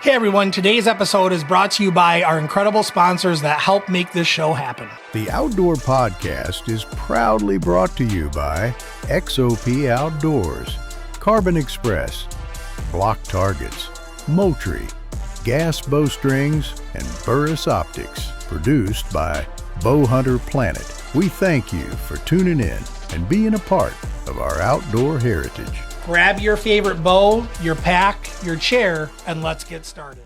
Hey everyone, today's episode is brought to you by our incredible sponsors that help make this show happen. The Outdoor Podcast is proudly brought to you by XOP Outdoors, Carbon Express, Block Targets, Moultrie, Gas Bowstrings, and Burris Optics. Produced by BowHunterPlanet. We thank you for tuning in and being a part of our outdoor heritage. Grab your favorite bow, your pack, your chair, and let's get started.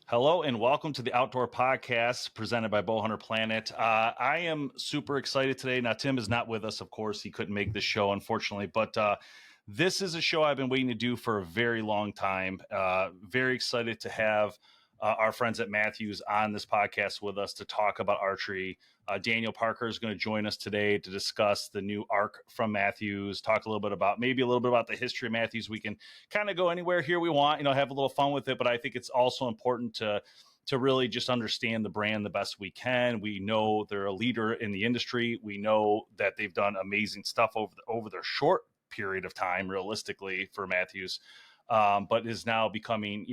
Hello and welcome to the Outdoor Podcast presented by BowHunterPlanet. I am super excited today. Now, Tim is not with us, of course. He couldn't make this show, unfortunately, but this is a show I've been waiting to do for a very long time. Very excited to have our friends at Mathews on this podcast with us to talk about archery. Daniel Parker is going to join us today to discuss the new arc from Mathews, talk a little bit about the history of Mathews. We can kind of go anywhere here we want, have a little fun with it, but I think it's also important to really just understand the brand the best we can. We know they're a leader in the industry. We know that they've done amazing stuff over their short period of time, realistically, for Mathews. But is now becoming,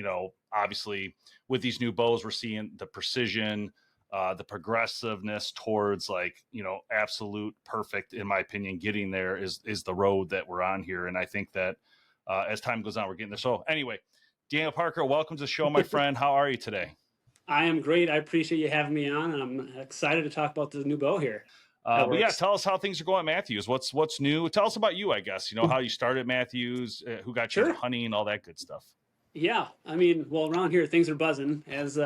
obviously with these new bows, we're seeing the precision, the progressiveness towards absolute perfect, in my opinion. Getting there is the road that we're on here. And I think that as time goes on, we're getting there. So anyway, Daniel Parker, welcome to the show, my friend. How are you today? I am great. I appreciate you having me on, and I'm excited to talk about the new bow here. But yeah, tell us how things are going at Mathews. What's new? Tell us about you, I guess. How you started Mathews, who got you into hunting, all that good stuff. Yeah, around here things are buzzing as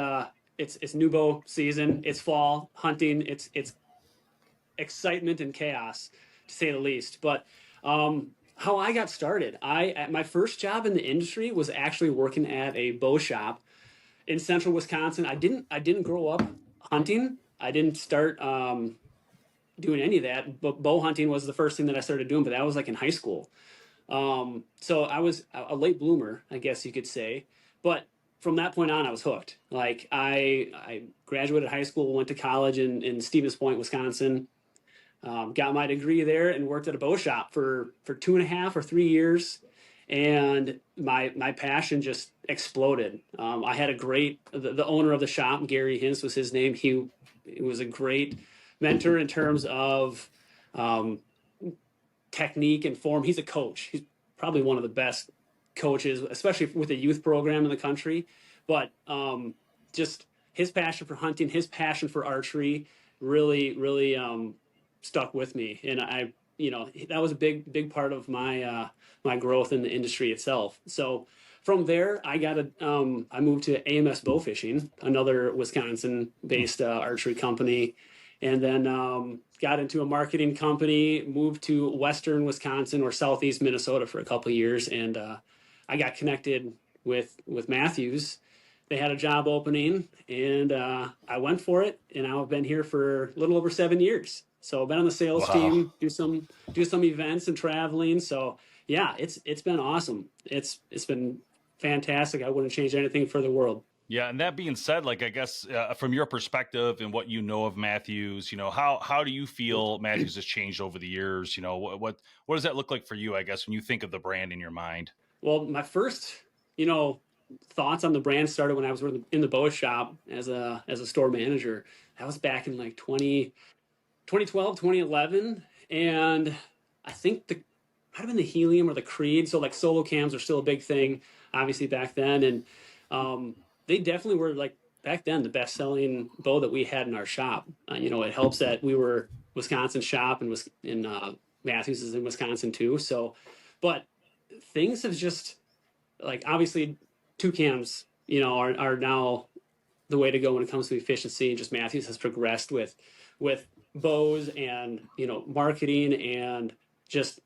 it's new bow season. It's fall hunting. It's excitement and chaos, to say the least. But how I got started, my first job in the industry was actually working at a bow shop in central Wisconsin. I didn't grow up hunting. I didn't start doing any of that, but bow hunting was the first thing that I started doing, but that was like in high school. So I was a late bloomer, I guess you could say, but from that point on, I was hooked. Like I graduated high school, went to college in Stevens Point, Wisconsin, got my degree there and worked at a bow shop for 2.5 or 3 years. And my passion just exploded. I had the owner of the shop, Gary Hintz was his name. He was a great mentor in terms of technique and form. He's a coach. He's probably one of the best coaches, especially with a youth program in the country. But just his passion for hunting, his passion for archery really stuck with me. And that was a big part of my my growth in the industry itself. So from there, I moved to AMS Bow Fishing, another Wisconsin-based archery company. And then got into a marketing company, moved to Western Wisconsin or Southeast Minnesota for a couple of years. And I got connected with Mathews. They had a job opening and I went for it. And I've been here for a little over 7 years. So I've been on the sales team, do some events and traveling. So yeah, it's been awesome. It's been fantastic. I wouldn't change anything for the world. Yeah, and that being said, I guess from your perspective and what you know of Mathews, how do you feel Mathews has changed over the years? What does that look like for you, I guess, when you think of the brand in your mind? Well, my first, thoughts on the brand started when I was in the bow shop as a store manager. That was back in 2012, 2011. And I think might have been the Helium or the Creed. So solo cams are still a big thing, obviously back then. And they definitely were back then the best selling bow that we had in our shop. It helps that we were Wisconsin shop and was in Mathews is in Wisconsin too. So, but things have just obviously two cams, are now the way to go when it comes to efficiency. And just Mathews has progressed with bows and, marketing and just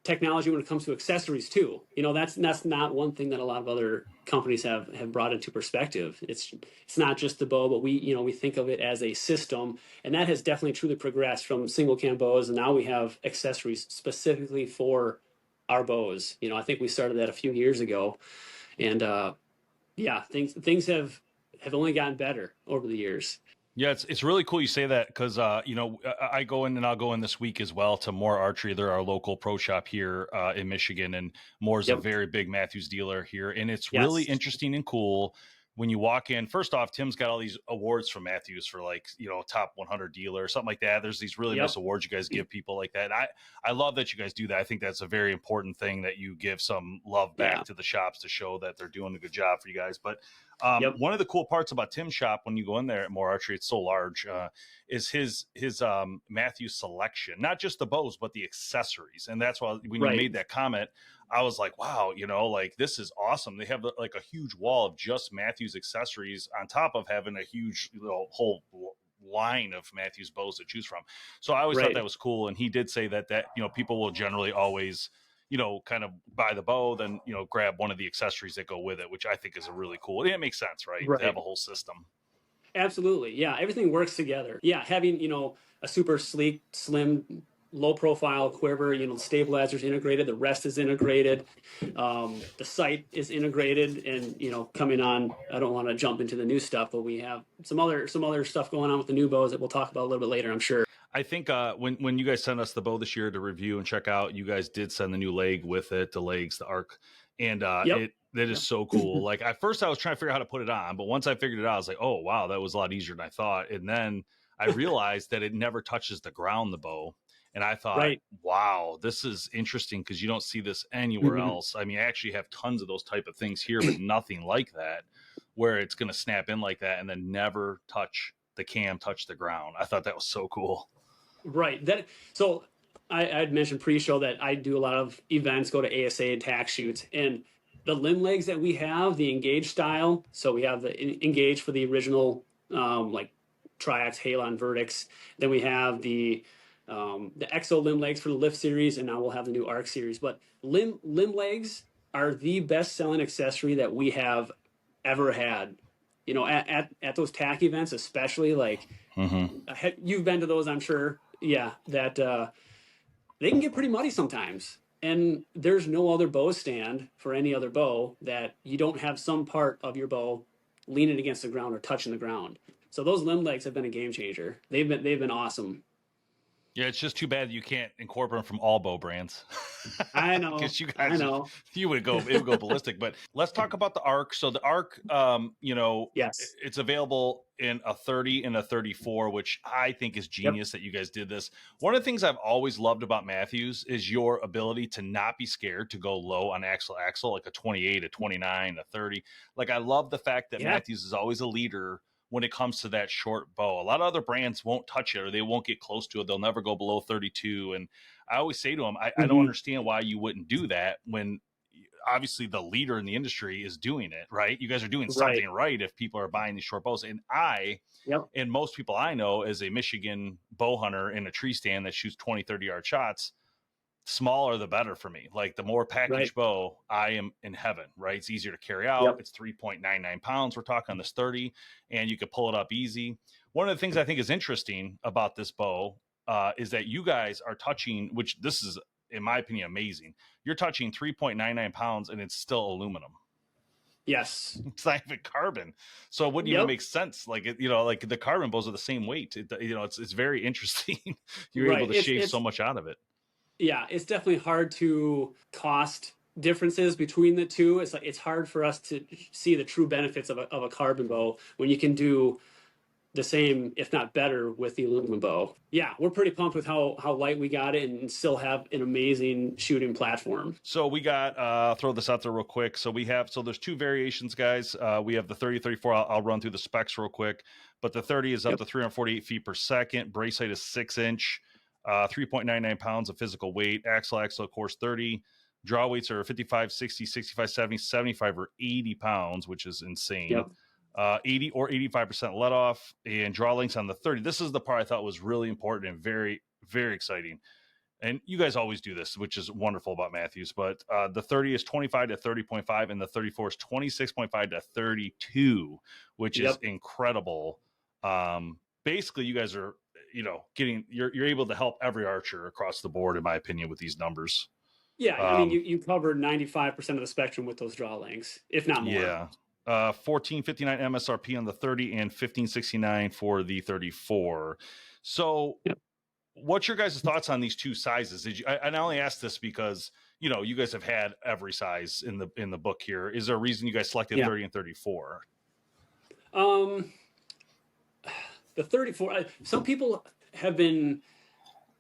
technology when it comes to accessories too. That's not one thing that a lot of other companies have brought into perspective. It's not just the bow, but we think of it as a system, and that has definitely truly progressed from single cam bows, and now we have accessories specifically for our bows. I think we started that a few years ago, and things have only gotten better over the years. Yeah, it's really cool you say that because, I go in and I'll go in this week as well to Moore Archery. They're our local pro shop here in Michigan, and Moore's a very big Mathews dealer here. And it's really interesting and cool when you walk in, first off, Tim's got all these awards from Mathews for like, top 100 dealer or something like that. There's these really nice awards you guys give people like that. And I love that you guys do that. I think that's a very important thing, that you give some love back to the shops to show that they're doing a good job for you guys. But one of the cool parts about Tim's shop, when you go in there at More Archery, it's so large, is his Mathews selection, not just the bows, but the accessories. And that's why when you made that comment, I was like, wow, like this is awesome. They have like a huge wall of just Mathews accessories on top of having a huge whole line of Mathews bows to choose from. So I always thought that was cool. And he did say that people will generally always, kind of buy the bow, then, grab one of the accessories that go with it, which I think is a really cool. And it makes sense, right? To have a whole system. Absolutely. Yeah. Everything works together. Yeah. Having, a super sleek, slim, low profile quiver, the stabilizer's integrated, the rest is integrated, the sight is integrated, and coming on, I don't want to jump into the new stuff, but we have some other stuff going on with the new bows that we'll talk about a little bit later, I'm sure. I think when you guys sent us the bow this year to review and check out, you guys did send the new leg with it, the legs, the arc, and that is so cool. Like at first I was trying to figure out how to put it on, but once I figured it out, I was like, oh wow, that was a lot easier than I thought. And then I realized that it never touches the ground, the bow. And I thought, wow, this is interesting, because you don't see this anywhere else. I mean, I actually have tons of those type of things here, but nothing like that, where it's going to snap in like that and then never touch the cam, touch the ground. I thought that was so cool. Right. So I'd mentioned pre-show that I do a lot of events, go to ASA and tack shoots, and the limb legs that we have, the Engage style. So we have the Engage for the original, like Triax, Halon, Vertex. Then we have the Exo limb legs for the Lift series, and now we'll have the new Arc series. But limb legs are the best selling accessory that we have ever had. At those tack events, especially, like you've been to those, I'm sure. Yeah, that they can get pretty muddy sometimes, and there's no other bow stand for any other bow that you don't have some part of your bow leaning against the ground or touching the ground. So those limb legs have been a game changer. They've been awesome. Yeah, it's just too bad you can't incorporate them from all bow brands. I know. Because you guys, it would go ballistic. But let's talk about the Arc. So the Arc, yes, it's available in a 30 and a 34, which I think is genius that you guys did this. One of the things I've always loved about Mathews is your ability to not be scared to go low on axle, like a 28, a 29, a 30. Like, I love the fact that Mathews is always a leader when it comes to that short bow. A lot of other brands won't touch it, or they won't get close to it. They'll never go below 32. And I always say to them, I don't understand why you wouldn't do that, when obviously the leader in the industry is doing it, right? You guys are doing something right if people are buying these short bows. And and most people I know, as a Michigan bow hunter in a tree stand that shoots 20, 30-yard shots, smaller the better for me. Like, the more package bow, I am in heaven, right? It's easier to carry out. It's 3.99 pounds. We're talking this 30, and you could pull it up easy. One of the things I think is interesting about this bow is that you guys are touching, which this is, in my opinion, amazing. You're touching 3.99 pounds, and it's still aluminum. Yes. It's not even carbon. So it wouldn't even make sense. Like, like the carbon bows are the same weight. It's very interesting. You're able to shave so much out of it. Yeah, it's definitely hard to cost differences between the two. It's hard for us to see the true benefits of a carbon bow when you can do the same, if not better, with the aluminum bow. Yeah, we're pretty pumped with how light we got it, and still have an amazing shooting platform. So we got, throw this out there real quick. So there's two variations, guys. We have the 30, 34. I'll run through the specs real quick. But the 30 is up to 348 feet per second. Brace height is 6-inch. 3.99 pounds of physical weight. Axle, of course, 30. Draw weights are 55, 60, 65, 70, 75, or 80 pounds, which is insane. 80 or 85% let off, and draw lengths on the 30. This is the part I thought was really important and very, very exciting. And you guys always do this, which is wonderful about Mathews. But the 30 is 25 to 30.5, and the 34 is 26.5 to 32, which is incredible. Basically, you guys are, you're able to help every archer across the board, in my opinion, with these numbers. Yeah, I mean, you covered 95% of the spectrum with those draw lengths, if not more. Yeah. $1,459 MSRP on the 30 and $1,569 for the 34. So what's your guys' thoughts on these two sizes? I only asked this because, you guys have had every size in the book here. Is there a reason you guys selected 30 and 34? Um, the 34. Some people have been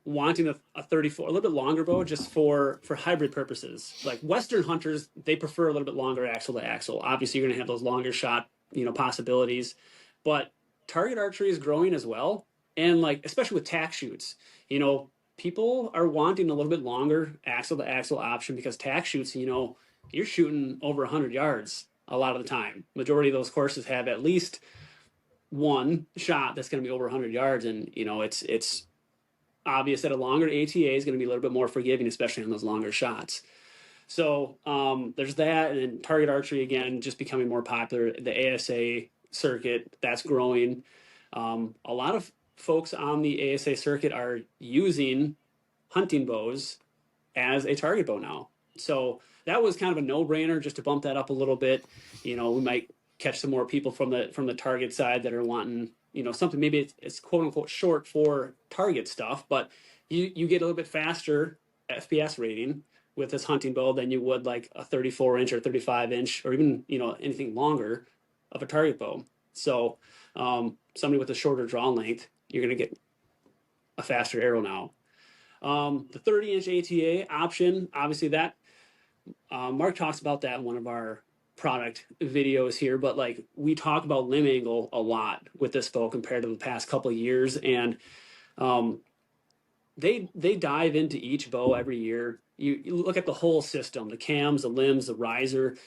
wanting a 34, a little bit longer bow, just for hybrid purposes. Like Western hunters, they prefer a little bit longer axle to axle. Obviously, you're going to have those longer shot, possibilities. But target archery is growing as well, and like especially with tack shoots, people are wanting a little bit longer axle to axle option because tack shoots, you're shooting over 100 yards a lot of the time. Majority of those courses have at least one shot that's going to be over 100 yards, and it's obvious that a longer ATA is going to be a little bit more forgiving, especially on those longer shots. So there's that, and then target archery again just becoming more popular. The ASA circuit, that's growing. A lot of folks on the ASA circuit are using hunting bows as a target bow now. So that was kind of a no-brainer just to bump that up a little bit. We might catch some more people from the target side that are wanting, something maybe it's quote unquote short for target stuff, but you get a little bit faster FPS rating with this hunting bow than you would like a 34-inch or 35-inch or even anything longer of a target bow. So somebody with a shorter draw length, you're going to get a faster arrow now. The 30-inch ATA option, obviously that Mark talks about that in one of our product videos here, but like we talk about limb angle a lot with this bow compared to the past couple of years, and they dive into each bow every year. You look at the whole system, the cams, the limbs, the riser.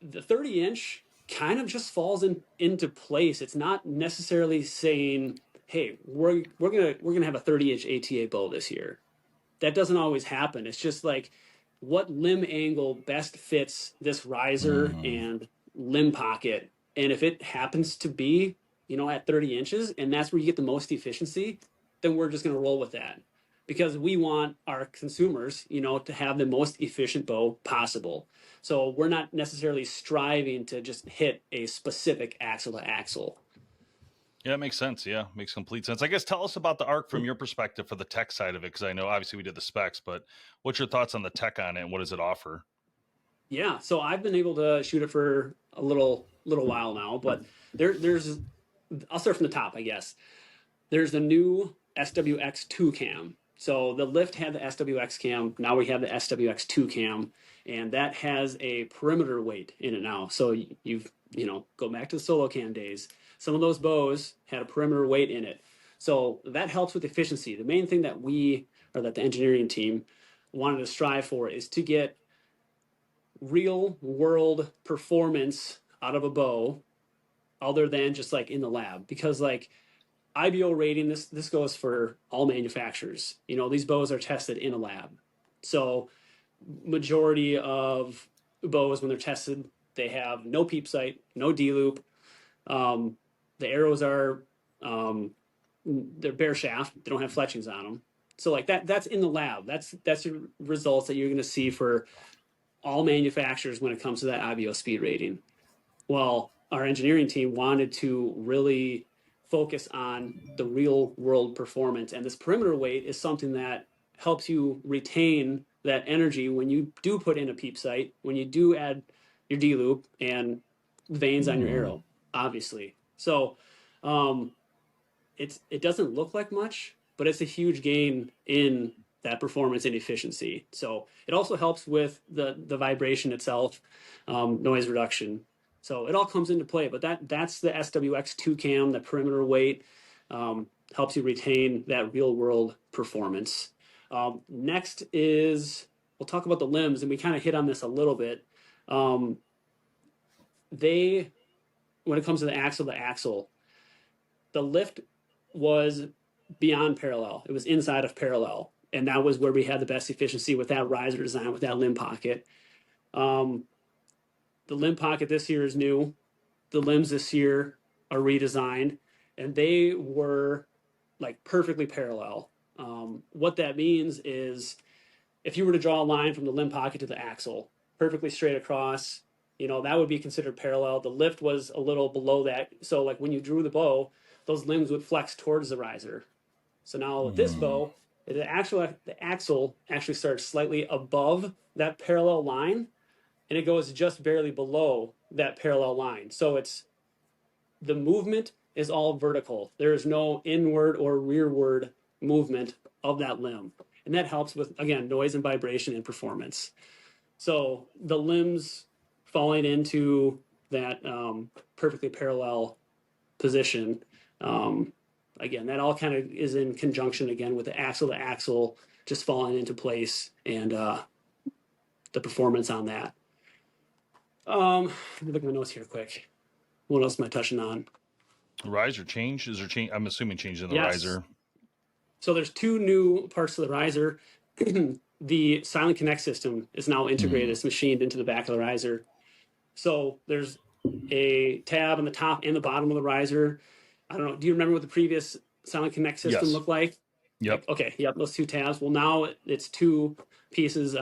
The 30-inch kind of just falls into place. It's not necessarily saying, hey, we're gonna have a 30-inch ATA bow this year. That doesn't always happen. It's just like what limb angle best fits this riser and limb pocket. And if it happens to be, at 30 inches and that's where you get the most efficiency, then we're just going to roll with that because we want our consumers, to have the most efficient bow possible. So we're not necessarily striving to just hit a specific axle to axle. Yeah, it makes sense. Yeah, makes complete sense. I guess tell us about the ARC from your perspective for the tech side of it, because I know obviously we did the specs, but what's your thoughts on the tech on it and what does it offer? Yeah, so I've been able to shoot it for a little while now, but there's I'll start from the top, I guess. There's the new SWX2 cam. So the Lift had the SWX cam. Now we have the SWX2 cam, and that has a perimeter weight in it now. So you've go back to the solo cam days. Some of those bows had a perimeter weight in it. So that helps with efficiency. The main thing that that the engineering team wanted to strive for is to get real world performance out of a bow other than just like in the lab. Because like IBO rating, this goes for all manufacturers. These bows are tested in a lab. So majority of bows, when they're tested, they have no peep sight, no D-loop. The arrows are they're bare shaft. They don't have fletchings on them. So like that's in the lab. That's your results that you're going to see for all manufacturers when it comes to that IBO speed rating. Well, our engineering team wanted to really focus on the real world performance, and this perimeter weight is something that helps you retain that energy when you do put in a peep sight, when you do add your D-loop and vanes on your arrow, obviously. So it doesn't look like much, but it's a huge gain in that performance and efficiency. So it also helps with the vibration itself, noise reduction. So it all comes into play, but that's the SWX2 cam, the perimeter weight, helps you retain that real world performance. Next is, we'll talk about the limbs, and we kind of hit on this a little bit. When it comes to the axle, the Lift was beyond parallel. It was inside of parallel. And that was where we had the best efficiency with that riser design, with that limb pocket. The limb pocket this year is new. The limbs this year are redesigned, and they were like perfectly parallel. What that means is if you were to draw a line from the limb pocket to the axle, perfectly straight across, that would be considered parallel. The Lift was a little below that. So like when you drew the bow, those limbs would flex towards the riser. So now with this bow, the axle actually starts slightly above that parallel line, and it goes just barely below that parallel line. So it's the movement is all vertical. There is no inward or rearward movement of that limb. And that helps with, again, noise and vibration and performance. So the limbs falling into that perfectly parallel position, again, that all kind of is in conjunction again with the axle to axle just falling into place and the performance on that. Let me look at my notes here quick. What else am I touching on? Riser change? Is there change? I'm assuming change in the Yes. riser. So there's two new parts to the riser. The Silent Connect system is now integrated. It's machined into the back of the riser. So there's a tab on the top and the bottom of the riser. I don't know. Do you remember what the previous Silent Connect system looked like? Yep. Okay. Yep. Those two tabs. Well, now it's two pieces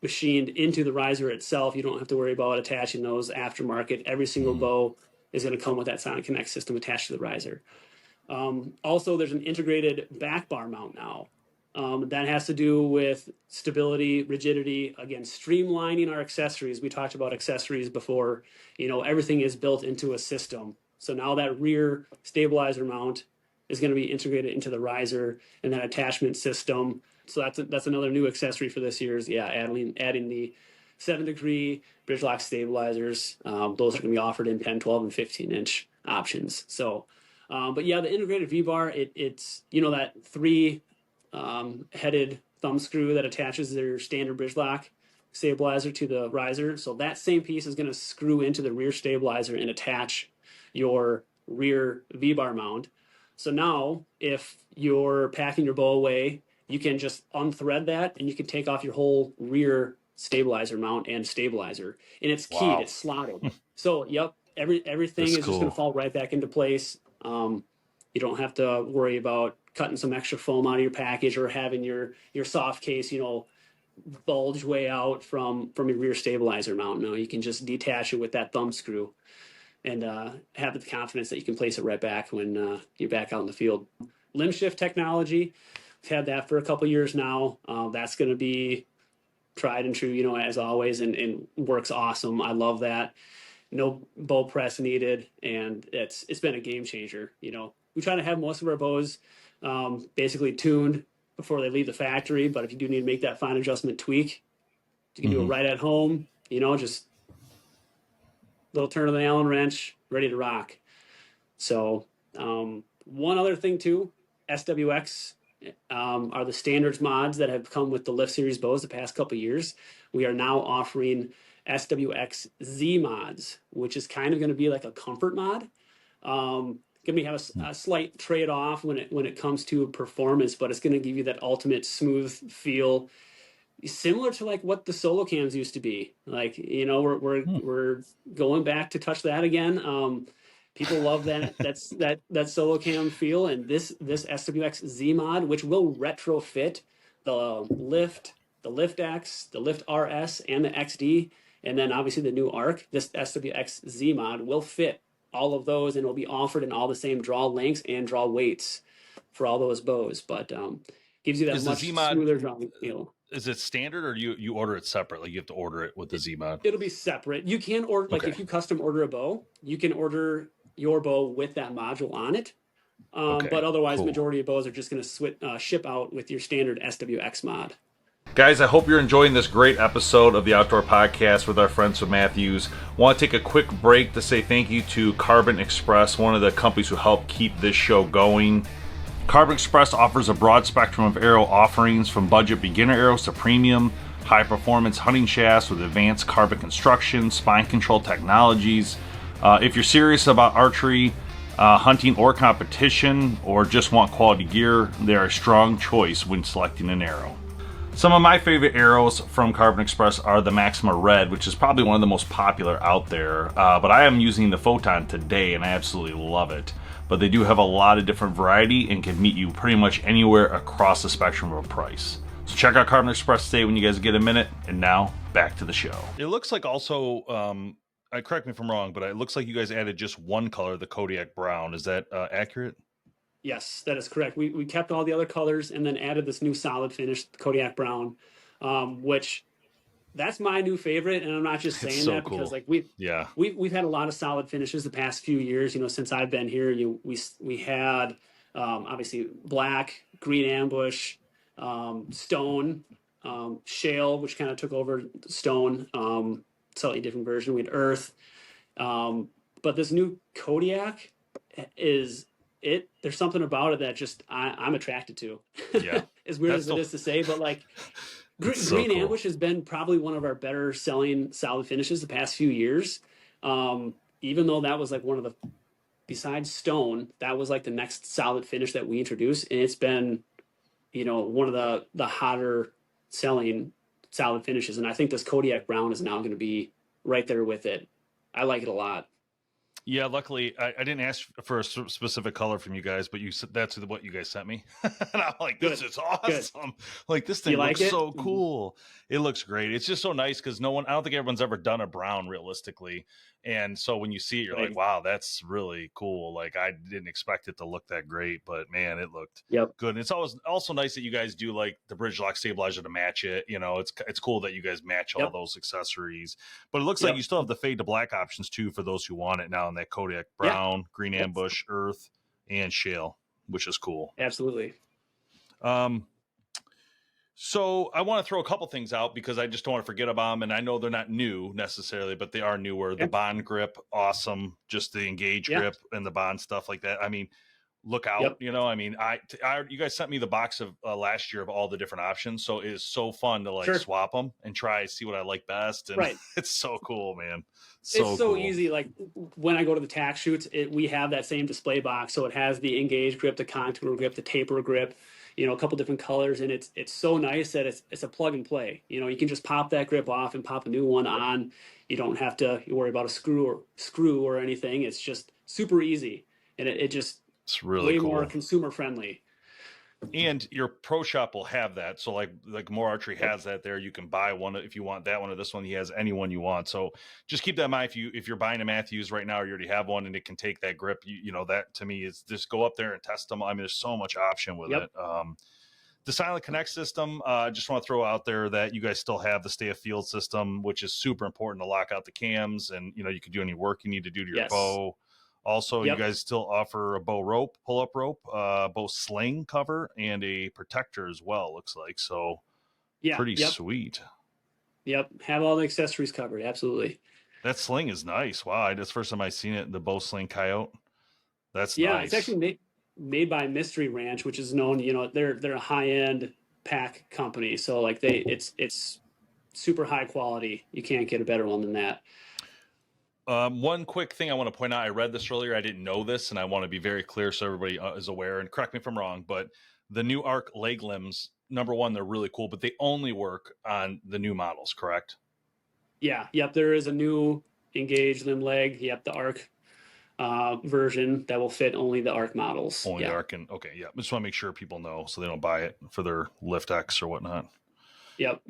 machined into the riser itself. You don't have to worry about attaching those aftermarket. Every single bow is going to come with that Silent Connect system attached to the riser. Also, there's an integrated back bar mount now. That has to do with stability, rigidity, again, streamlining our accessories. We talked about accessories before. Everything is built into a system. So now that rear stabilizer mount is going to be integrated into the riser and that attachment system. So that's another new accessory for this year's, adding the 7-degree bridge lock stabilizers. Those are going to be offered in 10, 12, and 15-inch options. So, but yeah, the integrated V-bar, it's, that 3 headed thumb screw that attaches their standard bridge lock stabilizer to the riser. So that same piece is going to screw into the rear stabilizer and attach your rear V-bar mount. So now if you're packing your bow away, you can just unthread that and you can take off your whole rear stabilizer mount and stabilizer. And it's keyed, it's slotted. So yep, everything is just going to fall right back into place. You don't have to worry about cutting some extra foam out of your package or having your soft case, bulge way out from your rear stabilizer mount. No, you can just detach it with that thumb screw and have the confidence that you can place it right back when you're back out in the field. Limb shift technology, we've had that for a couple years now. That's going to be tried and true, as always, and works awesome. I love that. No bow press needed, and it's been a game changer. We try to have most of our bows basically tuned before they leave the factory, but if you do need to make that fine adjustment tweak, you can do it right at home, just little turn of the Allen wrench, ready to rock. So one other thing too, SWX are the standards mods that have come with the Lift Series bows the past couple of years. We are now offering SWX Z mods, which is kind of going to be like a comfort mod. Going to have a slight trade-off when it comes to performance, but it's going to give you that ultimate smooth feel, similar to like what the solo cams used to be. Like, we're going back to touch that again. People love that. that solo cam feel, and this SWX Z mod, which will retrofit the Lift X, the Lift RS, and the XD, and then obviously the new Arc. This SWX Z mod will fit all of those, and it'll be offered in all the same draw lengths and draw weights for all those bows. But gives you that much smoother drawing feel. Is it standard, or you order it separate? Like you have to order it with the Z mod? It'll be separate. You can order, like if you custom order a bow, you can order your bow with that module on it. But otherwise, majority of bows are just going to ship out with your standard SWX mod. Guys, I hope you're enjoying this great episode of the Outdoor Podcast with our friends from Mathews. Want to take a quick break to say thank you to Carbon Express, one of the companies who help keep this show going. Carbon Express offers a broad spectrum of arrow offerings, from budget beginner arrows to premium, high-performance hunting shafts with advanced carbon construction, spine control technologies. If you're serious about archery, hunting, or competition, or just want quality gear, they're a strong choice when selecting an arrow. Some of my favorite arrows from Carbon Express are the Maxima Red, which is probably one of the most popular out there, but I am using the Photon today and I absolutely love it. But they do have a lot of different variety and can meet you pretty much anywhere across the spectrum of price. So check out Carbon Express today when you guys get a minute. And now back to the show. It looks like also, correct me if I'm wrong, but it looks like you guys added just one color, the Kodiak Brown. Is that accurate? Yes, that is correct. We kept all the other colors and then added this new solid finish, Kodiak Brown, which that's my new favorite, and I'm not just It's saying so that because cool. like Yeah. we've had a lot of solid finishes the past few years. Since I've been here, we had obviously black, green ambush, stone, shale, which kind of took over stone. Slightly different version. We had earth, but this new Kodiak is it. There's something about it that just I'm attracted to. Yeah. As weird That's as it the is to say, but like it's so Green cool. Ambush has been probably one of our better selling solid finishes the past few years. Even though that was like one of the, besides Stone, that was like the next solid finish that we introduced, and it's been, one of the hotter selling solid finishes. And I think this Kodiak Brown is now going to be right there with it. I like it a lot. Yeah, luckily I didn't ask for a specific color from you guys, but you said that's what you guys sent me, and I'm like, this Good, is good. awesome! Like this You thing like looks it? so cool. It looks great. It's just so nice because I don't think everyone's ever done a brown realistically, and so when you see it, you're like, Right. wow, that's really cool. Like I didn't expect it to look that great, but man, it looked Yep. good. And it's always also nice that you guys do like the bridge lock stabilizer to match it. It's cool that you guys match all Yep. those accessories. But it looks like you Yep. still have the fade to black options too for those who want it now in that Kodiak Yeah. Brown, Green Yep. Ambush, Earth, and Shale, which is cool. Absolutely. Um, so I want to throw a couple things out because I just don't want to forget about them. And I know they're not new necessarily, but they are newer. The Okay. Bond grip, awesome. Just the Engage Yeah. grip and the Bond stuff like that. I mean, look out. Yep. You guys sent me the box of last year of all the different options, so it is so fun to like Sure. swap them and try see what I like best. And Right. it's so cool, man. It's so cool. easy. Like when I go to the tack shoots, we have that same display box, so it has the Engage grip, the contour grip, the taper grip, a couple different colors, and it's so nice that it's a plug and play. You can just pop that grip off and pop a new one on. You don't have to worry about a screw or anything. It's just super easy, and it just It's really way cool. more consumer friendly. And your pro shop will have that. So like More Archery has that there. You can buy one if you want that one or this one. He has any one you want. So just keep that in mind if you're buying a Mathews right now or you already have one and it can take that grip. That to me is just go up there and test them. I mean, there's so much option with Yep. it. The Silent Connect system, just want to throw out there that you guys still have the Stay of Field system, which is super important to lock out the cams, and you can do any work you need to do to your Yes. bow. Also, Yep. you guys still offer a bow rope, pull-up rope, bow sling cover, and a protector as well, looks like. So Yeah. pretty Yep. sweet. Yep. Have all the accessories covered. Absolutely. That sling is nice. Wow, that's the first time I've seen it, the bow sling coyote. That's Yeah, nice. it's actually made by Mystery Ranch, which is known, they're a high-end pack company. So like it's super high quality. You can't get a better one than that. One quick thing I want to point out, I read this earlier. I didn't know this, and I want to be very clear so everybody is aware, and correct me if I'm wrong, but the new Arc leg limbs, number one, they're really cool, but they only work on the new models, correct? Yeah. Yep. There is a new Engage limb leg. Yep. The Arc version that will fit only the Arc models. Only Yeah. the Arc. Okay, yeah. Just want to make sure people know so they don't buy it for their Lift X or whatnot. Yep.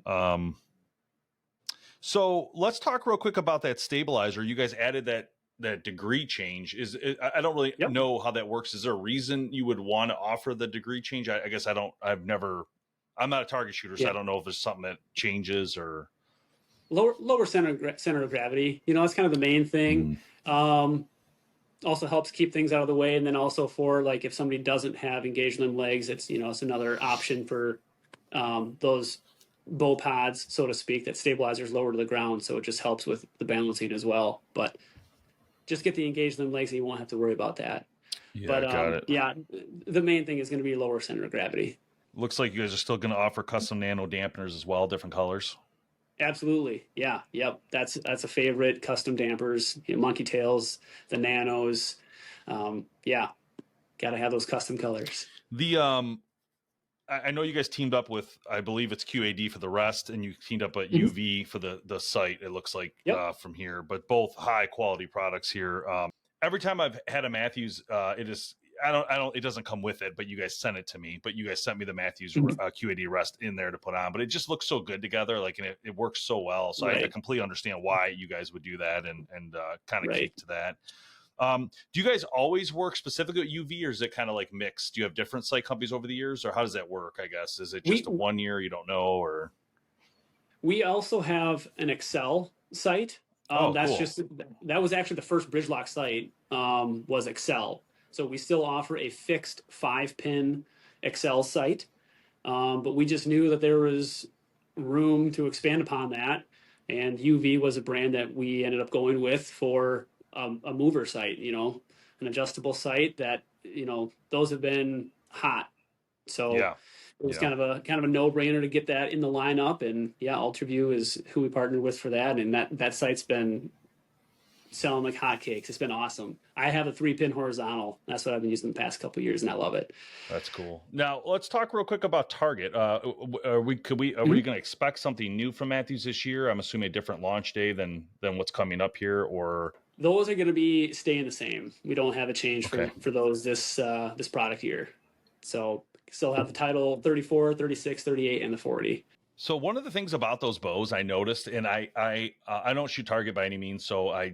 So let's talk real quick about that stabilizer. You guys added that degree change. I don't really Yep. know how that works. Is there a reason you would want to offer the degree change? I guess I'm not a target shooter, so Yeah. I don't know if there's something that changes or Lower center of gravity. That's kind of the main thing. Also helps keep things out of the way, and then also for like if somebody doesn't have engaged limb legs, it's it's another option for those bow pods, so to speak, that stabilizers lower to the ground, so it just helps with the balancing as well. But just get the engaged limb legs, and you won't have to worry about that. Yeah, But got it. yeah, the main thing is going to be lower center of gravity. Looks like you guys are still going to offer custom nano dampeners as well, different colors. Absolutely, yeah, yep. That's a favorite. Custom dampers, monkey tails, the nanos. Yeah, got to have those custom colors. I know you guys teamed up with, I believe it's QAD for the rest, and you teamed up at UV for the site. It looks like from here, but both high quality products here. Every time I've had a Mathews, it doesn't come with it, but you guys sent it to me. But you guys sent me the Mathews QAD rest in there to put on. But it just looks so good together, like, and it works so well. So I completely understand why you guys would do that and kind of keep to that. Do you guys always work specifically at UV, or is it kind of like mixed? Do you have different site companies over the years, or how does that work? I guess is it just a 1 year? You don't know, or We also have an Excel site. Oh, That's cool. just that was actually the first Bridgelock site, was Excel. So we still offer a fixed 5-pin Excel site, but we just knew that there was room to expand upon that, and UV was a brand that we ended up going with for a mover site. An adjustable site that those have been hot. So Yeah. it was Yeah. kind of a no-brainer to get that in the lineup. And yeah, UltraView is who we partnered with for that, and that site's been selling like hotcakes. It's been awesome. I have a 3-pin horizontal. That's what I've been using the past couple of years, and I love it. That's cool. Now let's talk real quick about Target. Are we Mhm. going to expect something new from Mathews this year? I'm assuming a different launch day than what's coming up here, or Those are going to be staying the same. We don't have a change okay. for those this product year. So still have the title 34, 36, 38, and the 40. So one of the things about those bows I noticed, and I don't shoot target by any means, so I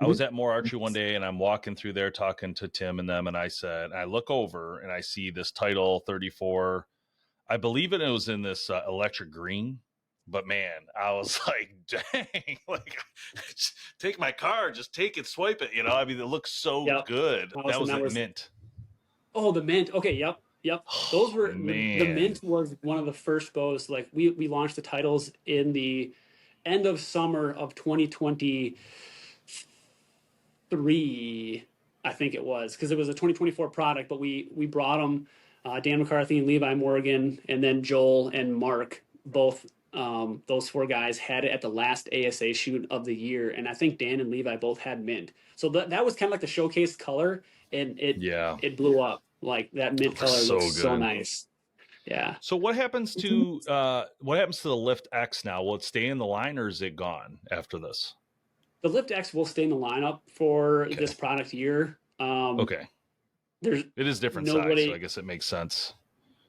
was at More Archery one day, and I'm walking through there talking to Tim and them, and I look over and I see this title 34. I believe it was in this electric green, but man, I was like, dang, like just take my card, just take it, swipe it. I mean, it looks so Yep. good. That was at mint. Oh, the mint. Okay, yep. Those were the Man. mint was one of the first bows. Like we launched the titles in the end of summer of 2023, I think it was, because it was a 2024 product. But we brought them, Dan McCarthy and Levi Morgan, and then Joel and Mark. Both those 4 guys had it at the last ASA shoot of the year, and I think Dan and Levi both had mint. So that was kind of like the showcase color, and it blew up. Like that mint color looks so nice. Yeah. So what happens to the Lift X now? Will it stay in the line, or is it gone after this? The Lift X will stay in the lineup for this product year. Okay. It is different size, so I guess it makes sense.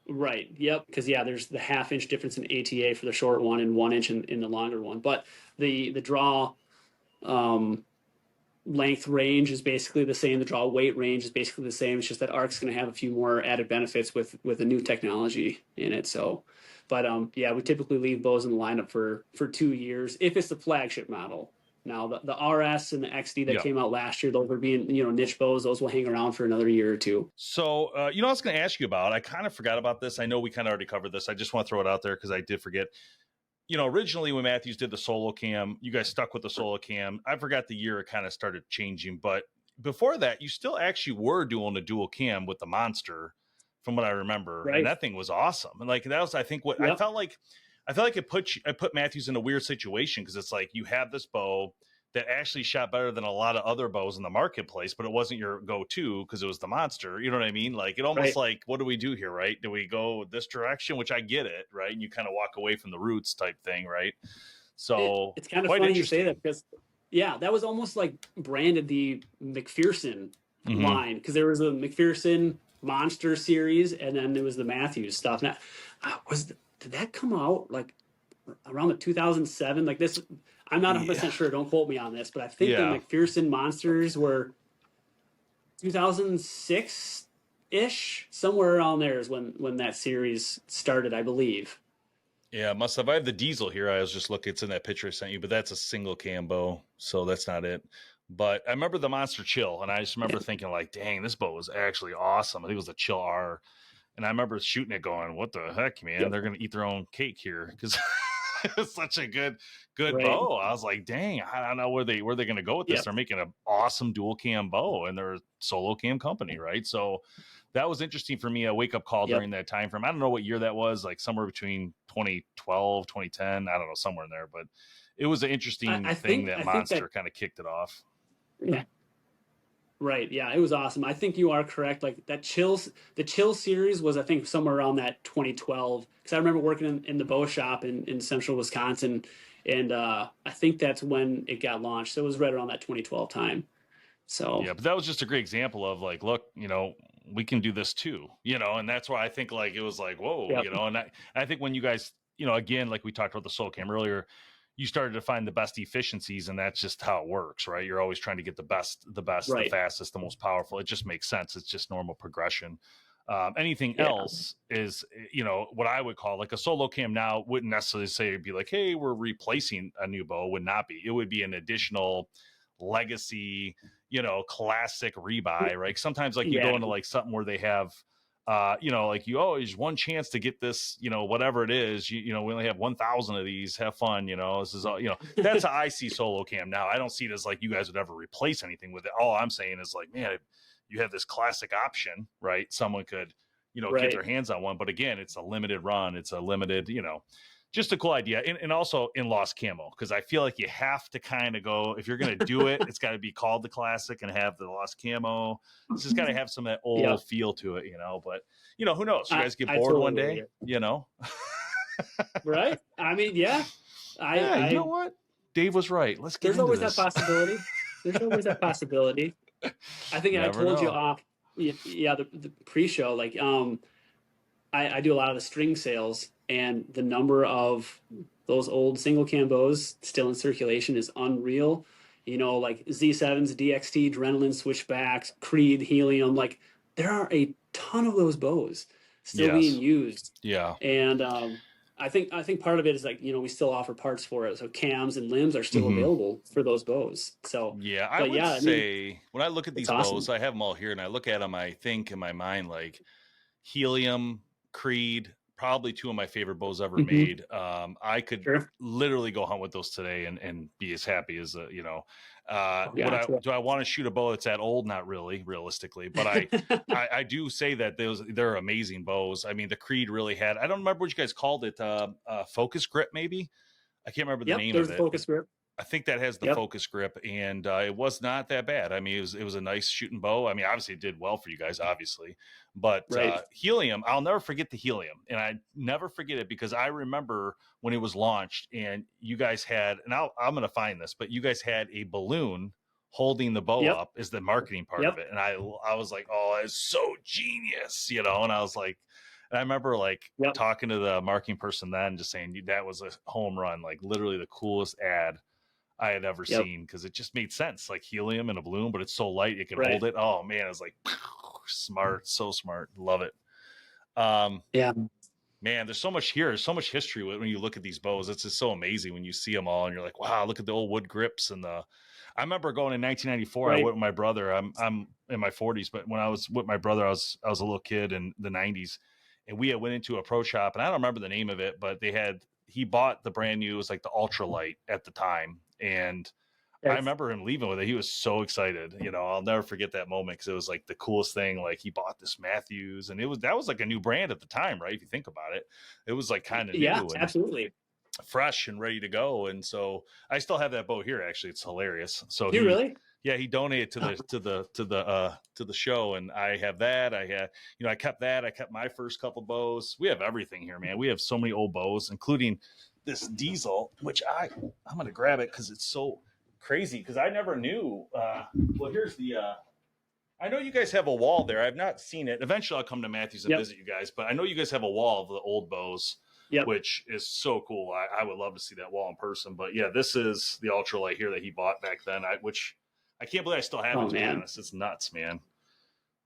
Right. Yep. Because there's the 1/2 inch difference in ATA for the short one and 1 inch in the longer one. But the draw length range is basically the same. The draw weight range is basically the same. It's just that ARC's going to have a few more added benefits with the new technology in it. So, but we typically leave bows in the lineup for 2 years if it's the flagship model. Now the RS and the XD that came out last year, those are being niche bows. Those will hang around for another year or two. So I was going to ask you about. I kind of forgot about this. I know we kind of already covered this. I just want to throw it out there because I did forget. Originally when Mathews did the solo cam, you guys stuck with the solo cam. I forgot the year it kind of started changing, but before that, you still actually were doing a dual cam with the Monster, from what I remember, Right. and that thing was awesome. And like that was, I think, what I felt like. I felt like it put Mathews in a weird situation because it's like you have this bow that actually shot better than a lot of other bows in the marketplace, but it wasn't your go-to because it was the Monster. You know what I mean? Like it almost like, what do we do here, right? Do we go this direction, which I get it, right? And you kind of walk away from the roots type thing, right? So it's kind of funny you say that because that was almost like branded the McPherson line, because there was a McPherson Monster series and then there was the Mathews stuff. Now, did that come out like around the 2007? Like this, I'm not 100% sure. Don't quote me on this, but I think the McPherson Monsters were 2006 ish, somewhere around there is when that series started, I believe. Yeah, must have. I have the Diesel here. I was just looking. It's in that picture I sent you, but that's a single cam bow, so that's not it. But I remember the Monster Chill, and I just remember thinking like, dang, this bow was actually awesome. I think it was the Chill R. And I remember shooting it going, what the heck, man? They're going to eat their own cake here because it's such a good bow. I was like, dang, I don't know where they're going to go with this. They're making an awesome dual cam bow, and they're a solo cam company, right? So that was interesting for me, a wake-up call during that time frame. I don't know what year that was, like somewhere between 2012, 2010. I don't know, somewhere in there. But it was an interesting thing that Monster kind of kicked it off. Yeah. Right. Yeah, it was awesome. I think you are correct. Like the Chill series was, I think, somewhere around that 2012. Because I remember working in the bow shop in central Wisconsin, and I think that's when it got launched. So it was right around that 2012 time. So yeah, but that was just a great example of like, look, we can do this too, and that's why I think like it was like, whoa, and I think when you guys, again, like we talked about the solo cam earlier, you started to find the best efficiencies, and that's just how it works, right? You're always trying to get the best, the fastest, the most powerful. It just makes sense. It's just normal progression. Anything else is, what I would call like a solo cam now wouldn't necessarily say it'd be like, hey, we're replacing a new bow. Would not be. It would be an additional legacy, classic rebuy, right? Sometimes like you go into like something where they have, like you always one chance to get this, whatever it is, we only have 1,000 of these. Have fun, this is all, that's how I see solo cam now. I don't see it as like you guys would ever replace anything with it. All I'm saying is like, man, you have this classic option, right? Someone could, get their hands on one. But again, it's a limited run. It's a limited, just a cool idea. And also in lost camo, because I feel like you have to kind of go, if you're going to do it, it's got to be called the classic and have the lost camo. It's just got to have some of that old feel to it, but who knows? You guys get bored totally one day, Right. I mean, yeah. You know what? Dave was right. Let's get into this. That possibility. There's always that possibility. I think I told you off. Yeah. The pre-show, like, I do a lot of the string sales, and the number of those old single cam bows still in circulation is unreal. Like Z7s, DXT, Adrenaline switchbacks, Creed, Helium. Like there are a ton of those bows still being used. Yeah. And I think part of it is like, we still offer parts for it. So cams and limbs are still available for those bows. So yeah, I would say when I look at these bows, I have them all here and I look at them, I think in my mind, like Helium, Creed, probably two of my favorite bows ever made. I could literally go hunt with those today and be as happy as do I want to shoot a bow that's that old? Not really, realistically, but I do say that they're amazing bows. I mean, the Creed really had, I don't remember what you guys called it, focus grip maybe. I can't remember the name of it. Focus grip. I think that has the focus grip, and it was not that bad. I mean, it was a nice shooting bow. I mean, obviously it did well for you guys, obviously, but Helium, I'll never forget the Helium, and I never forget it because I remember when it was launched, and you guys had, and I'm going to find this, but you guys had a balloon holding the bow up is the marketing part of it, and I was like, oh, it's so genius, and I was like. And I remember like talking to the marketing person then, just saying that was a home run, like literally the coolest ad I had ever seen, because it just made sense, like helium in a balloon, but it's so light it can hold it. Oh man, it was like smart, so smart, love it. Man, there's so much here. There's so much history when you look at these bows. It's just so amazing when you see them all, and you're like, wow, look at the old wood grips and the. I remember going in 1994. I went with my brother. I'm in my 40s, but when I was with my brother, I was a little kid in the 90s. And we went into a pro shop, and I don't remember the name of it, but he bought the brand new, it was like the ultralight at the time. And I remember him leaving with it. He was so excited. I'll never forget that moment because it was like the coolest thing. Like he bought this Mathews, and that was like a new brand at the time, right? If you think about it, it was like kind of new and absolutely fresh and ready to go. And so I still have that bow here. Actually, it's hilarious. So you really? Yeah, he donated to the show, and I have that. I had, I kept that. I kept my first couple bows. We have everything here, man. We have so many old bows, including this diesel, which I'm gonna grab it because it's so crazy. Because I never knew. Well, here's the. I know you guys have a wall there. I've not seen it. Eventually, I'll come to Mathews and visit you guys. But I know you guys have a wall of the old bows. Which is so cool. I would love to see that wall in person. But yeah, this is the ultralight here that he bought back then. Which I can't believe I still have it, to be honest. It's nuts, man.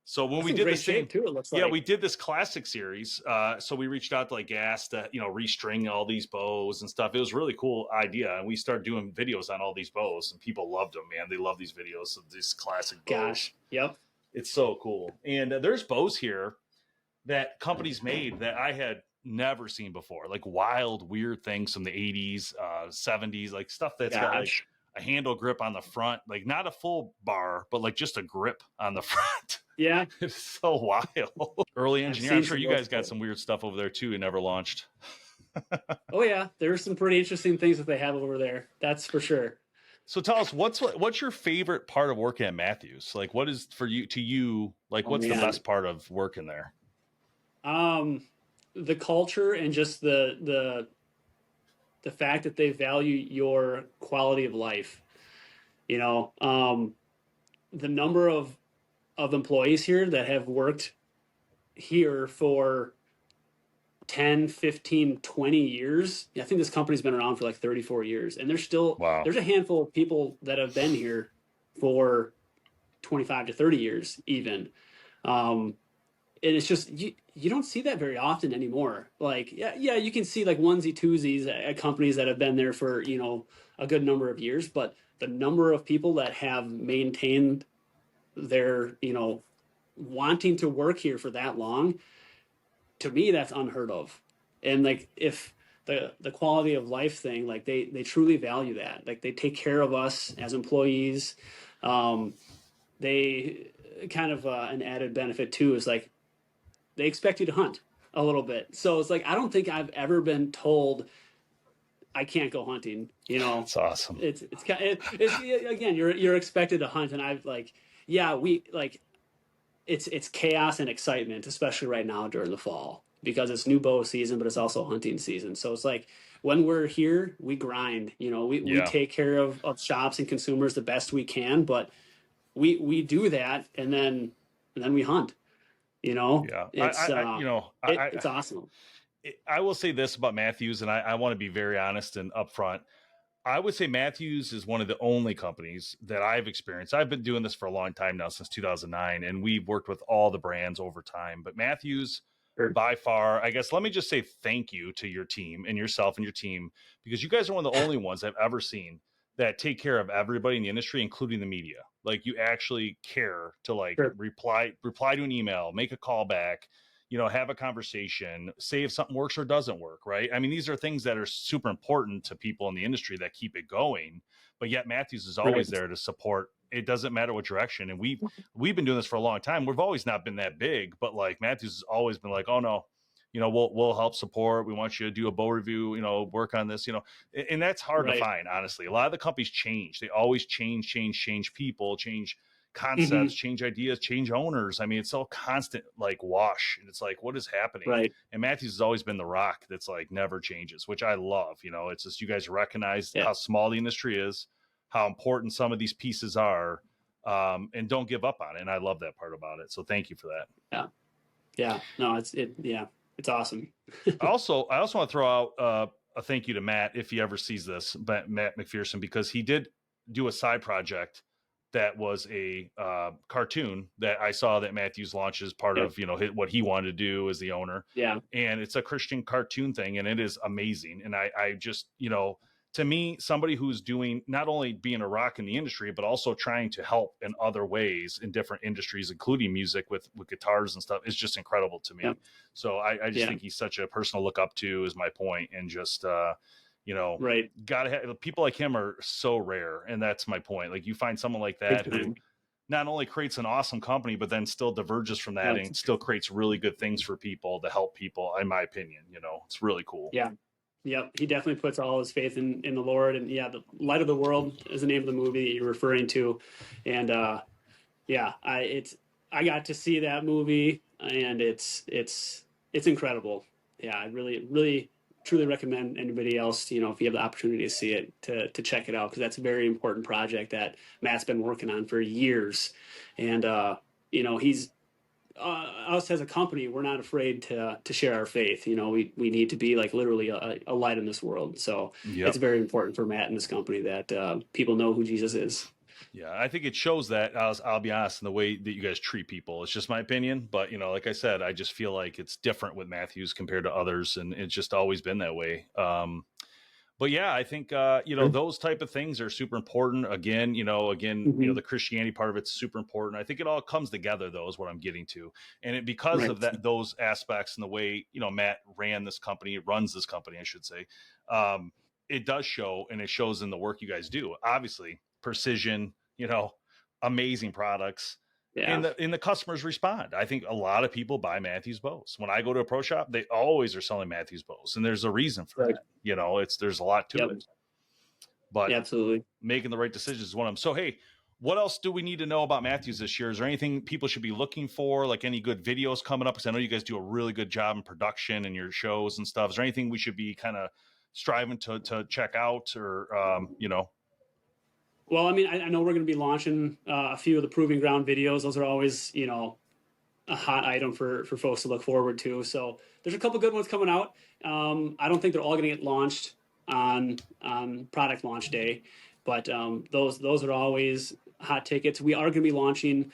So when we did this thing, too, it looks like. We did this classic series. So we reached out to like Gas to, restring all these bows and stuff. It was a really cool idea. And we started doing videos on all these bows, and people loved them, man. They love these videos of these classic bows. Gosh. Yep. It's so cool. And there's bows here that companies made that I had never seen before, like wild, weird things from the 80s, 70s, like stuff that's got like a handle grip on the front, like not a full bar, but like just a grip on the front. Yeah. It's so wild. Early engineering. I'm sure you guys got some weird stuff over there too and never launched. Oh yeah, there's some pretty interesting things that they have over there. That's for sure. So tell us, what's your favorite part of working at Mathews? Like what is what's the best part of working there? The culture and just the fact that they value your quality of life. The number of employees here that have worked here for 10, 15, 20 years. I think this company's been around for like 34 years. And there's still, there's a handful of people that have been here for 25 to 30 years even. and it's just you don't see that very often anymore. Like yeah, you can see like onesie twosies at companies that have been there for a good number of years, but the number of people that have maintained their wanting to work here for that long, to me that's unheard of. And like if the quality of life thing, like they truly value that. Like they take care of us as employees. They kind of an added benefit too is like they expect you to hunt a little bit. So it's like I don't think I've ever been told I can't go hunting. That's awesome. It's again, you're expected to hunt, and I've like we like it's chaos and excitement, especially right now during the fall because it's new bow season, but it's also hunting season. So it's like when we're here, we grind. We take care of shops and consumers the best we can, but we do that, and then we hunt. Yeah, it's awesome. I will say this about Mathews, and I want to be very honest and upfront. I would say Mathews is one of the only companies that I've experienced. I've been doing this for a long time now, since 2009, and we've worked with all the brands over time. But Mathews, by far, I guess, let me just say thank you to your team and yourself and your team, because you guys are one of the only ones I've ever seen that take care of everybody in the industry, including the media. Like you actually care to reply to an email, make a call back, have a conversation, say if something works or doesn't work, right? I mean, these are things that are super important to people in the industry that keep it going, but yet Mathews is always there to support. It doesn't matter what direction. And we've been doing this for a long time. We've always not been that big, but like Mathews has always been like, oh no, we'll help support. We want you to do a bow review, work on this, and that's hard to find, honestly. A lot of the companies change. They always change people, change concepts, change ideas, change owners. I mean, it's all constant like wash, and it's like, what is happening? Right. And Mathews has always been the rock that's like never changes, which I love. It's just you guys recognize how small the industry is, how important some of these pieces are, and don't give up on it. And I love that part about it. So thank you for that. Yeah. No, it's awesome. I also want to throw out a thank you to Matt if he ever sees this, but Matt McPherson, because he did do a side project that was a cartoon that I saw that Mathews launched as part of what he wanted to do as the owner. Yeah, and it's a Christian cartoon thing, and it is amazing. And I just to me, somebody who's doing not only being a rock in the industry, but also trying to help in other ways in different industries, including music with guitars and stuff, is just incredible to me. Yep. So I just think he's such a person to look up to, is my point. And just, gotta have people like him are so rare. And that's my point. Like you find someone like that who not only creates an awesome company, but then still diverges from that and still creates really good things for people to help people, in my opinion. It's really cool. Yeah. Yep, he definitely puts all his faith in the Lord, and the Light of the World is the name of the movie that you're referring to, and I got to see that movie, and it's incredible. Yeah, I really truly recommend anybody else, if you have the opportunity to see it, to check it out, because that's a very important project that Matt's been working on for years, and he's. Us as a company, we're not afraid to share our faith. We need to be like literally a light in this world. So it's very important for Matt and this company that people know who Jesus is. Yeah, I think it shows that. I'll be honest, in the way that you guys treat people. It's just my opinion, but like I said, I just feel like it's different with Mathews compared to others, and it's just always been that way. But yeah, I think, those type of things are super important. Again, the Christianity part of it's super important. I think it all comes together, though, is what I'm getting to. And because of that, those aspects and the way, Matt runs this company, I should say, it does show, and it shows in the work you guys do. Obviously, precision, amazing products. Yeah. And the customers respond. I think a lot of people buy Mathews bows. When I go to a pro shop, they always are selling Mathews bows, and there's a reason for that. There's a lot to it. But absolutely, making the right decisions is one of them. So hey, what else do we need to know about Mathews this year? Is there anything people should be looking for? Like any good videos coming up? Because I know you guys do a really good job in production and your shows and stuff. Is there anything we should be kind of striving to check out, or Well, I mean, I know we're going to be launching a few of the Proving Ground videos. Those are always, a hot item for folks to look forward to. So there's a couple good ones coming out. I don't think they're all going to get launched on product launch day, but those are always hot tickets. We are going to be launching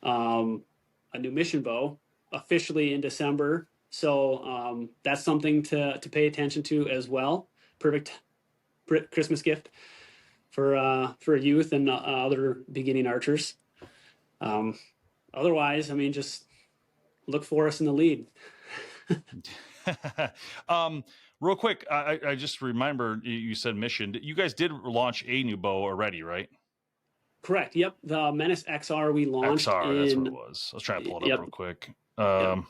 a new mission bow officially in December. So that's something to pay attention to as well. Perfect Christmas gift for youth and other beginning archers. Otherwise, I mean, just look for us in the lead. Real quick, I just remember you said mission. You guys did launch a new bow already, right? Correct. Yep. The Menace XR we launched XR, that's what it was. I was trying to pull it up real quick.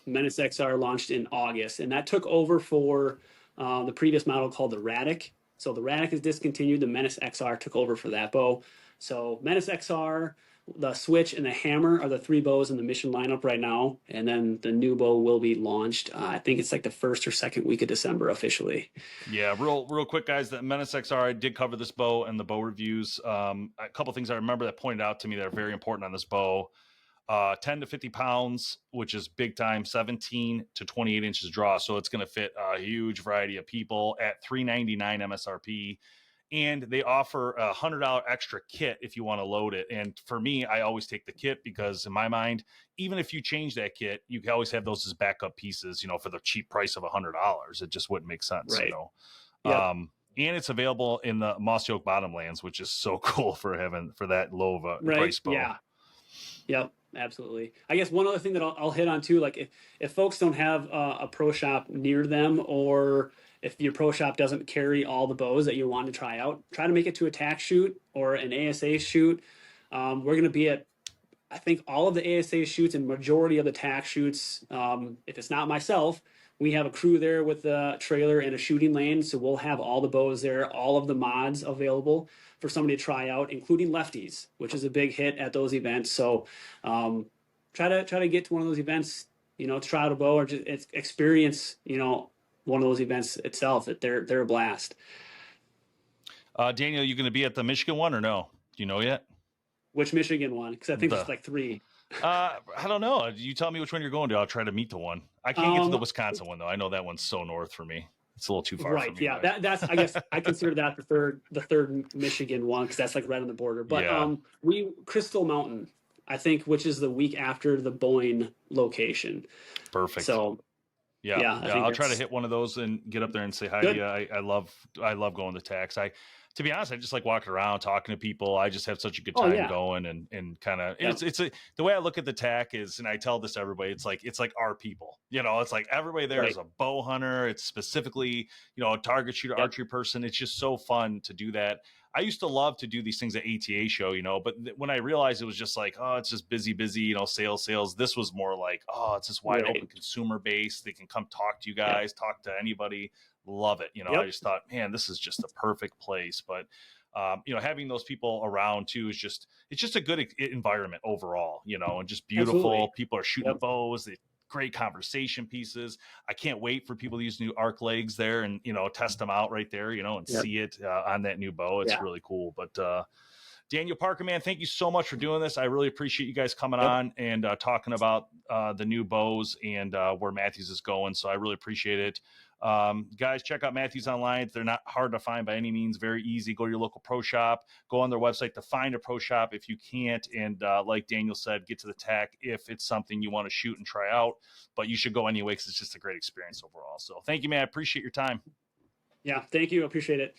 Menace XR launched in August, and that took over for the previous model called the Radic. So the Radic is discontinued. The Menace XR took over for that bow. So Menace XR, the Switch, and the Hammer are the 3 bows in the mission lineup right now. And then the new bow will be launched. I think it's like the first or second week of December officially. Yeah, real quick, guys. The Menace XR, I did cover this bow and the bow reviews. A couple things I remember that pointed out to me that are very important on this bow. 10 to 50 pounds, which is big time, 17 to 28 inches draw. So it's going to fit a huge variety of people at $399 MSRP. And they offer a $100 extra kit if you want to load it. And for me, I always take the kit because in my mind, even if you change that kit, you can always have those as backup pieces, for the cheap price of $100. It just wouldn't make sense, Right. Yep. And it's available in the Mossy Oak Bottomlands, which is so cool for that low of a price bow. Yeah. Yep. Absolutely. I guess one other thing that I'll hit on too, like if folks don't have a pro shop near them, or if your pro shop doesn't carry all the bows that you want to try out, try to make it to a tack shoot or an ASA shoot. We're going to be at, I think, all of the ASA shoots and majority of the tack shoots. If it's not myself, we have a crew there with a trailer and a shooting lane. So we'll have all the bows there, all of the mods available for somebody to try out, including lefties, which is a big hit at those events. So try to get to one of those events, to try out a bow or just experience, one of those events itself. They're a blast. Daniel, you going to be at the Michigan one or no? Do you know yet? Which Michigan one? Because I think there's like 3. I don't know. You tell me which one you're going to. I'll try to meet the one. I can't get to the Wisconsin one though. I know that one's so north for me. It's a little too far. Right. For me, yeah. That's. I guess I consider that the third Michigan one because that's like right on the border. But Crystal Mountain, I think, which is the week after the Boyne location. Perfect. So. Yeah. I'll try to hit one of those and get up there and say hi to you. I love going to tax. To be honest, I just like walking around, talking to people. I just have such a good time going and kind of, the way I look at the tack is, and I tell this to everybody, it's like our people, it's like everybody there is a bow hunter. It's specifically, a target shooter, archery person. It's just so fun to do that. I used to love to do these things at ATA show, but when I realized it was just like, oh, it's just busy, sales. This was more like, oh, it's this wide open consumer base. They can come talk to you guys, talk to anybody. Love it. I just thought, man, this is just the perfect place. But, having those people around too it's just a good environment overall, and just beautiful. Absolutely. People are shooting bows. Great conversation pieces. I can't wait for people to use new arc legs there and, test them out right there, and see it on that new bow. It's really cool. But, Daniel Parker, man, thank you so much for doing this. I really appreciate you guys coming on and talking about the new bows and where Mathews is going. So I really appreciate it. Guys, check out Mathews online. They're not hard to find by any means. Very easy. Go to your local pro shop. Go on their website to find a pro shop if you can't. And like Daniel said, get to the tack if it's something you want to shoot and try out. But you should go anyway because it's just a great experience overall. So thank you, man. I appreciate your time. Yeah, thank you. I appreciate it.